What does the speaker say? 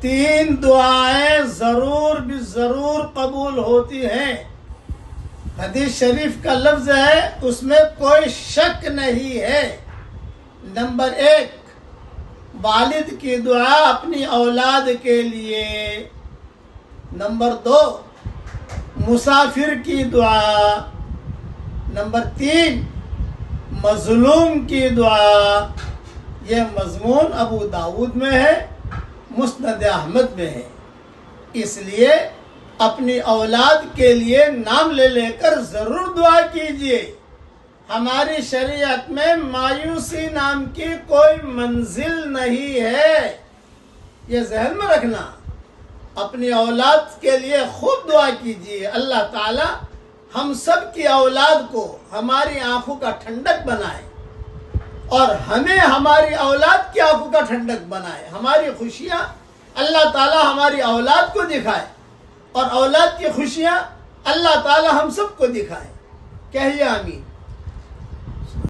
3 دعائیں ضرور بھی ضرور قبول ہوتی ہیں. حدیث شریف کا لفظ ہے، اس میں کوئی شک نہیں ہے. نمبر 1 والد کی دعا اپنی اولاد کے لیے. نمبر 2 مسافر کی دعا. نمبر 3 مظلوم کی دعا. یہ مضمون ابو داود میں ہے، مسند احمد میں ہے. اس لیے اپنی اولاد کے لیے نام لے لے کر ضرور دعا کیجیے. ہماری شریعت میں مایوسی نام کی کوئی منزل نہیں ہے، یہ ذہن میں رکھنا. اپنی اولاد کے لیے خوب دعا کیجیے. اللہ تعالی ہم سب کی اولاد کو ہماری آنکھوں کا ٹھنڈک بنائے اور ہمیں ہماری اولاد کی آنکھوں کا ٹھنڈک بنائے. ہماری خوشیاں اللہ تعالی ہماری اولاد کو دکھائے اور اولاد کی خوشیاں اللہ تعالی ہم سب کو دکھائے. کہیے آمین.